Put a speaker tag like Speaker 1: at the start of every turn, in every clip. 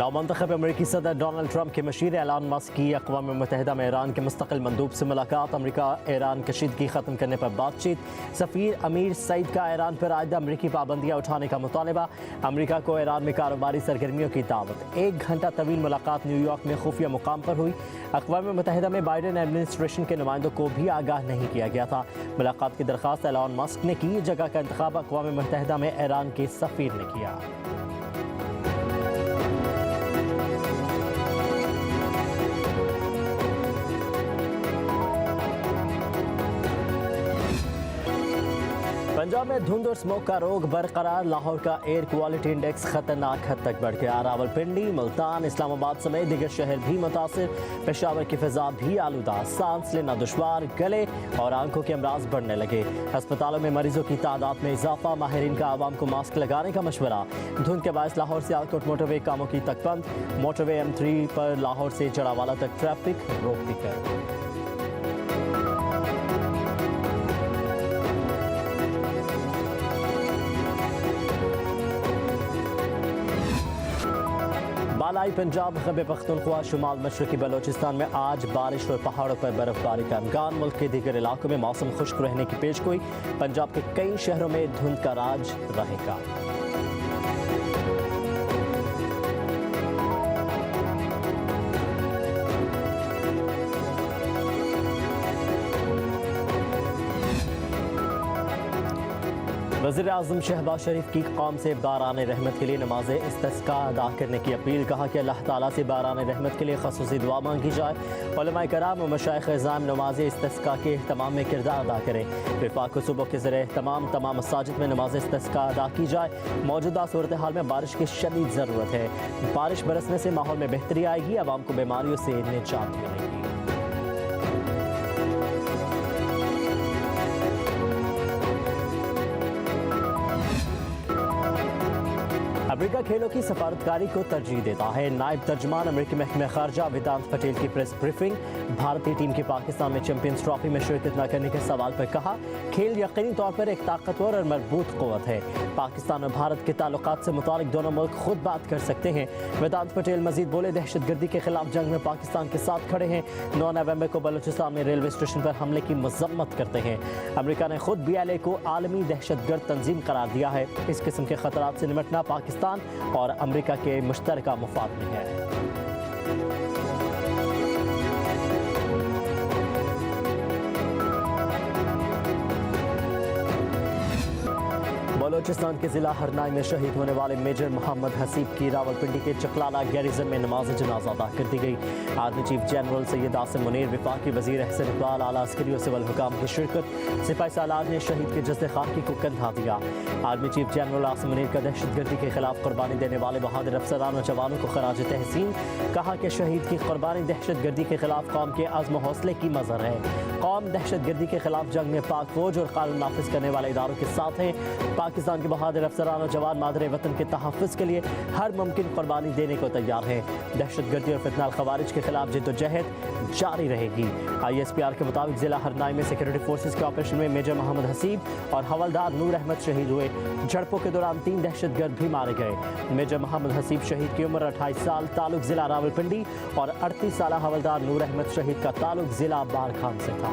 Speaker 1: नौमंतखब अमरीकी सदर Donald Trump के मशीर एलान मस्क की अक़वाम मुत्तहिदा में ईरान के मुस्तकिल मंदूब से मुलाकात। अमरीका ईरान कशीदगी ख़त्म करने पर बातचीत। सफ़ीर अमीर सईद का ईरान पर आयदा अमरीकी पाबंदियाँ उठाने का मुतालबा। अमरीका को ईरान में कारोबारी सरगर्मियों की दावत। 1 घंटा तवील मुलाकात न्यूयॉर्क में खुफिया मुकाम पर हुई। अक़वाम मुत्तहिदा में बाइडेन एडमिनिस्ट्रेशन के नुमाइंदों को भी आगाह नहीं किया गया था। मुलाकात की दरख्वास्त एलान मस्क ने की। जगह का इंतखाब अक़वाम मुत्तहिदा में ईरान के सफ़ीर ने किया। पंजाब में धुंध और स्मोक का रोग बरकरार। लाहौर का एयर क्वालिटी इंडेक्स खतरनाक हद तक बढ़ गया। रावलपिंडी, मुल्तान, इस्लामाबाद समेत दीगर शहर भी मुतासिर। पेशावर की फिजा भी आलूदा। सांस लेना दुश्वार, गले और आंखों के अमराज बढ़ने लगे। अस्पतालों में मरीजों की तादाद में इजाफा। माहिरीन का आवाम को मास्क लगाने का मशवरा। धुंध के बायस लाहौर से सियालकोट मोटरवे कामों की तक बंद। मोटरवे M3 पर लाहौर से जड़ावाला तक ट्रैफिक रोक दी गई। बालाई पंजाब, खैबर पख्तूनख्वा, शुमाल मशरकी बलोचिस्तान में आज बारिश और पहाड़ों पर बर्फबारी का इम्कान। मुल्क के दीगर इलाकों में मौसम खुश्क रहने की पेशगोई। पंजाब के कई शहरों में धुंध का राज रहेगा। वज़ीर आज़म शहबाज शरीफ की कौम से बारान रहमत के लिए नमाज इस्तिस्का अदा करने की अपील। कहा कि अल्लाह ताला से बारान रहमत के लिए ख़ुसूसी दुआ मांगी जाए। उलमाए कराम और मशाइख़ इज़ाम नमाज इस्तिस्का के अहतमाम में किरदार अदा करें। विफाक सुबह के ज़रिए तमाम मसाजिद में नमाज इस्तिस्का अदा की जाए। मौजूदा सूरत हाल में बारिश की शदीद ज़रूरत है। बारिश बरसने से माहौल में बेहतरी आएगी। आवाम को बीमारियों से निजात मिलेगी। अमेरिका खेलों की सफारतकारी को तरजीह देता है। नायब तर्जमान अमेरिकी महकमे खारजा वेदांत पटेल की प्रेस ब्रीफिंग। भारतीय टीम की पाकिस्तान में चैंपियंस ट्रॉफी में शिरकत न करने के सवाल पर कहा, खेल यकीनी तौर पर एक ताकतवर और मजबूत क़ुव्वत है। पाकिस्तान और भारत के ताल्लुकात से मुतालिक दोनों मुल्क खुद बात कर सकते हैं। वेदांत पटेल मजीद बोले, दहशतगर्दी के खिलाफ जंग में पाकिस्तान के साथ खड़े हैं। 9 नवंबर को बलूचिस्तान में रेलवे स्टेशन पर हमले की मजम्मत करते हैं। अमेरिका ने खुद BLA को आलमी दहशतगर्द तंजीम करार दिया है। इस किस्म के खतरात से निपटना पाकिस्तान और अमेरिका के मुश्तरका मुफाद में है। बलोचिस्तान के जिला हरनाई में शहीद होने वाले मेजर मोहम्मद हसीब की रावलपिंडी के चकलाला गैरिजन में नमाज जनाजा अदा कर दी गई। Army chief general Syed Asim Munir, वफाकी वजीर अहसन इकबाल, आला अस्करी और सिविल हुकाम की शिरकत। सिपाही सालार ने शहीद के जज्बे खाकी को कंधा दिया। Army chief general Asim Munir का दहशतगर्दी के खिलाफ कुर्बानी देने वाले बहादुर अफसरान और जवानों को खराज तहसीन। कहा कि शहीद की कुर्बानी दहशतगर्दी के खिलाफ कौम के अज़्म हौसले की मज़हर है। कौम दहशतगर्दी के खिलाफ जंग में पाक फौज और कानून नाफिज करने वाले इदारों के साथ हैं। पाकिस्तान के बहादुर अफसरान और जवान मादरे वतन के तहफ़्फ़ुज़ के लिए हर मुमकिन कुर्बानी देने को तैयार हैं। दहशतगर्दी और फितनाल खवारिज के खिलाफ जिद्दोजहद जारी रहेगी। ISPR के मुताबिक जिला हरनाई में सिक्योरिटी फोर्सेज के ऑपरेशन में मेजर मोहम्मद हसीब और हवलदार नूर अहमद शहीद हुए। झड़पों के दौरान 3 दहशतगर्द भी मारे गए। मेजर मोहम्मद हसीब शहीद की उम्र 28 साल, ताल्लुक जिला रावलपिंडी, और 38 साल हवलदार नूर अहमद शहीद का ताल्लुक जिला बारखान से था।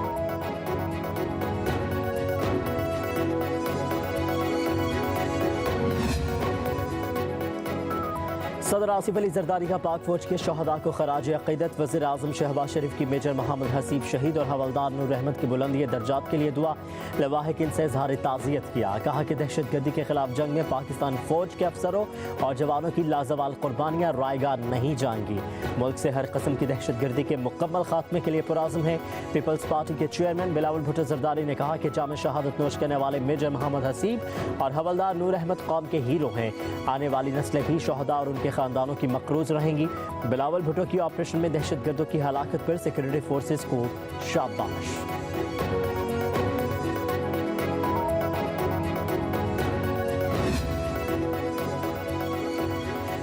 Speaker 1: सदर आसिफ अली जरदारी का पाक फौज के शहदा को खराज अक़ीदत। वज़ीर आज़म शहबाज शरीफ की मेजर मोहम्मद हसीब शहीद और हवलदार नूर अहमद की बुलंदी दर्जात के लिए दुआ। लवाहिकीन से इज़हार ताज़ियत किया। कहा कि दहशतगर्दी के खिलाफ जंग में पाकिस्तान फौज के अफसरों और जवानों की लाजवाल कुर्बानियाँ रायगा नहीं जाएंगी। मुल्क से हर कस्म की दहशतगर्दी के मुकम्मल खात्मे के लिए पुराज़म है। पीपल्स पार्टी के चेयरमैन बिलावल भुट्टो जरदारी ने कहा कि जाम शहादत नोश करने वाले मेजर मोहम्मद हसीब और हवलदार नूर अहमद कौम के हीरो हैं। आने वाली नस्लें भी शहदा और उनके खानदानों की मकरूज रहेंगी। बिलावल भुट्टो की ऑपरेशन में दहशतगर्दों की हलाकत पर सिक्योरिटी फोर्सेज को शाबाश।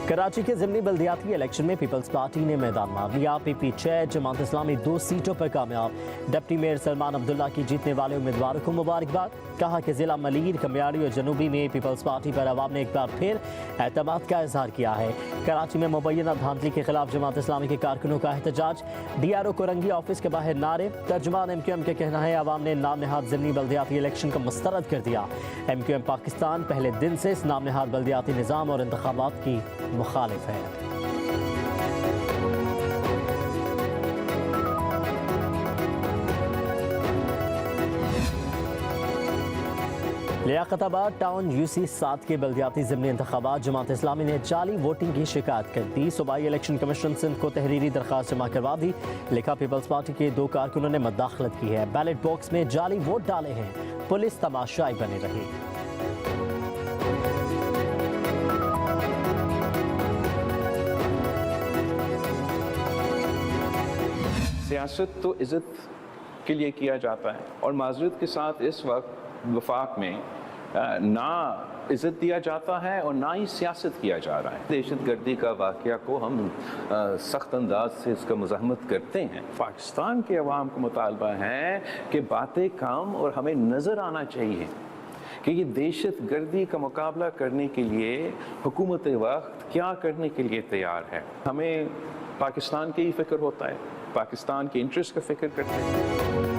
Speaker 1: कराची के ज़िमनी बल्दियाती इलेक्शन में पीपल्स पार्टी ने मैदान मार लिया। PP 6 जमात इस्लामी 2 सीटों पर कामयाब। डिप्टी मेयर सलमान अब्दुल्ला की जीतने वाले उम्मीदवारों को मुबारकबाद। कहा कि जिला मलीर, कमियाड़ी और जनूबी में पीपल्स पार्टी पर अवाम ने एक बार फिर एतमाद का इजहार किया है। कराची में मुबैना धांधली के खिलाफ जमात इस्लामी के कारकुनों का एहतजाज, DRO कोरंगी ऑफिस के बाहर नारे। तर्जुमान MQM के कहना है अवाम ने नाम नहाद ज़िमनी बल्दियाती इलेक्शन को मुस्तरद कर दिया। MQM पाकिस्तान पहले दिन से इस नाम नहाद बल्दियाती निज़ाम और इंतखाबात की मुखालिफ है। लियाकताबाद टाउन UC 7 के बल्दियाती ज़िमनी इंतखाबात जमात इस्लामी ने जाली वोटिंग की शिकायत कर दी। सूबाई इलेक्शन कमीशन सिंध को तहरीरी दरख्वास्त जमा करवा दी। लिखा पीपल्स पार्टी के 2 कारकुनों ने मदाखलत की है, बैलेट बॉक्स में जाली वोट डाले हैं, पुलिस तमाशाई बनी रही।
Speaker 2: सियासत तो इज़्ज़त के लिए किया जाता है और माज़रत के साथ इस वक्त वफाक में ना इज़्ज़त दिया जाता है और ना ही सियासत किया जा रहा है। दहशतगर्दी का वाक़या को हम सख्त अंदाज से इसका मुज़ाहमत करते हैं। पाकिस्तान के अवाम को मुतालबा है कि बातें कम और हमें नज़र आना चाहिए कि ये दहशतगर्दी का मुकाबला करने के लिए हुकूमत वक्त क्या करने के लिए तैयार है। हमें पाकिस्तान की ही फ़िक्र होता है, पाकिस्तान के इंटरेस्ट का फ़िक्र करते हैं।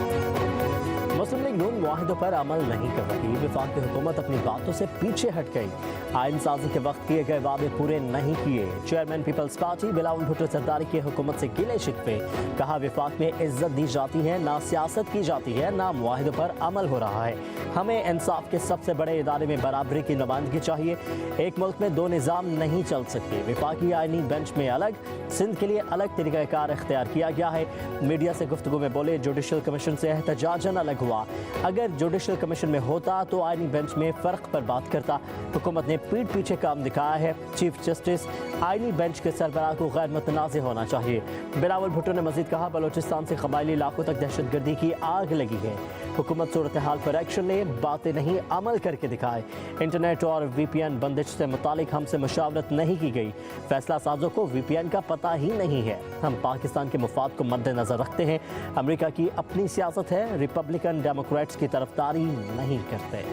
Speaker 1: मुस्लिम लीग नून मुआहिदों पर अमल नहीं कर रही। वफाक की हुकूमत अपनी बातों से पीछे हट गई। आइन साजी के वक्त किए गए वादे पूरे नहीं किए। चेयरमैन पीपल्स पार्टी बिलावल भुट्टो सरदारी की हुकूमत से गिले शिकवे। कहा वफाक में इज्जत दी जाती है, ना सियासत की जाती है, ना मुआहिदों पर अमल हो रहा है। हमें इंसाफ के सबसे बड़े इदारे में बराबरी की नुमाइंदगी चाहिए। एक मुल्क में 2 निज़ाम नहीं चल सकते। वफाकी आइनी बेंच में अलग, सिंध के लिए अलग तरीक़ाकार इख्तियार किया गया है। मीडिया से गुफ्तगू में बोले जुडिशल कमीशन से एहतजाजन अलग हुआ। अगर जुडिशल कमीशन में होता तो आइनी बेंच में फ़र्क पर बात करता। हुकूमत ने पीठ पीछे काम दिखाया है। चीफ जस्टिस आइनी बेंच के सरबराह को गैर मुतनाज़ होना चाहिए। बिलावल भुट्टो ने मजीद कहा बलोचिस्तान से कबायली इलाकों तक दहशतगर्दी की आग लगी है। हुकूमत सूरत हाल पर एक्शन ले, बातें नहीं अमल करके दिखाए। इंटरनेट और VPN बंदिश से मुतालिक हमसे मुशावरत नहीं की गई। फैसला साजों को VPN का पता ही नहीं है। हम पाकिस्तान के मुफाद को मद्देनजर रखते हैं। अमेरिका की अपनी सियासत है, रिपब्लिकन डेमोक्रेट्स की तरफदारी नहीं करते।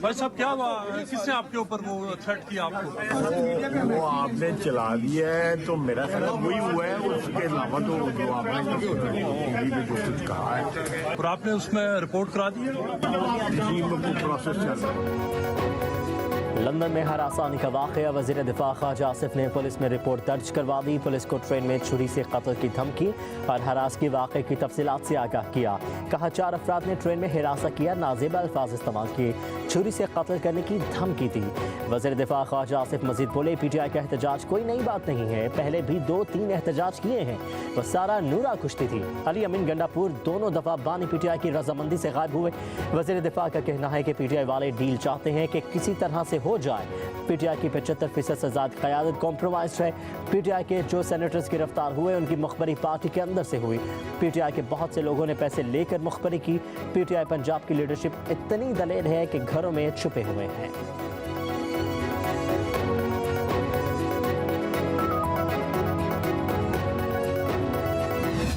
Speaker 3: भाई साहब क्या हुआ, किसने आपके ऊपर वो थ्रेट किया आपको?
Speaker 4: वो आपने चला दिया है तो मेरा ख्याल वही हुआ है, उसके अलावा तो जो आपने जो कुछ कहा है।
Speaker 3: और आपने उसमें रिपोर्ट करा दी है?
Speaker 4: प्रोसेस चल रहा है।
Speaker 1: लंदन में हरासानी का वाक़या, वज़ीर दिफा ख्वाजा आसिफ ने पुलिस में रिपोर्ट दर्ज करवा दी। पुलिस को ट्रेन में छुरी से कत्ल की धमकी और हरास के वाक़े की तफसीलात से आगाह किया। कहा 4 अफराद ने ट्रेन में हिरासा किया, नाज़ेब अल्फाज इस्तेमाल किए, छुरी से कत्ल करने की धमकी दी। वज़ीर दिफा ख्वाजा आसिफ मजीद बोले PTI का एहतजाज कोई नई बात नहीं है, पहले भी 2-3 एहतजाज किए हैं। वो सारा नूरा कुश्ती थी। अली अमीन गंडापुर दोनों दफ़ा बानी PTI की रजामंदी से गायब हुए। वज़ीर दिफा का कहना है कि PTI वाले डील चाहते हैं कि किसी तरह से हो जाए। PTI की 75% से ज़्यादा क़यादत कॉम्प्रोमाइज़ है। PTI के जो सेनेटर्स गिरफ्तार हुए उनकी मुखबरी पार्टी के अंदर से हुई। PTI के बहुत से लोगों ने पैसे लेकर मुखबरी की। PTI पंजाब की लीडरशिप इतनी दलेर है कि घरों में छुपे हुए हैं।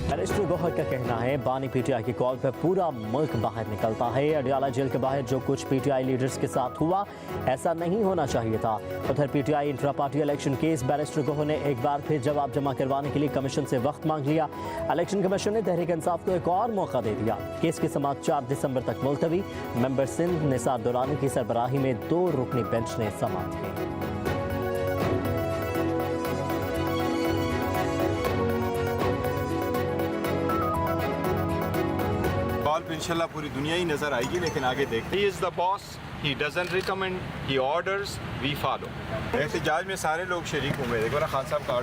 Speaker 1: बैरिस्टर गौहर का कहना है बानी PTI की कॉल पर पूरा मुल्क बाहर निकलता है। अडियाला जेल के बाहर जो कुछ PTI लीडर्स के साथ हुआ ऐसा नहीं होना चाहिए था। उधर PTI intra party election case, barrister Gauhar ने एक बार फिर जवाब जमा करवाने के लिए कमीशन से वक्त मांग लिया। इलेक्शन कमीशन ने तहरीक इंसाफ को एक और मौका दे दिया। केस की समाअत 4 दिसंबर तक मुलतवी। मेंबर सिंध निसार दुरानी की सरबराही में 2 रुकनी बेंच ने समाअत की।
Speaker 5: इंशाल्लाह पूरी दुनिया ही नजर आएगी, लेकिन आगे देखते। He is the boss, he doesn't recommend, he orders, we follow। एहतजाज में सारे लोग शरीक हुए। देखो ना खान साहब का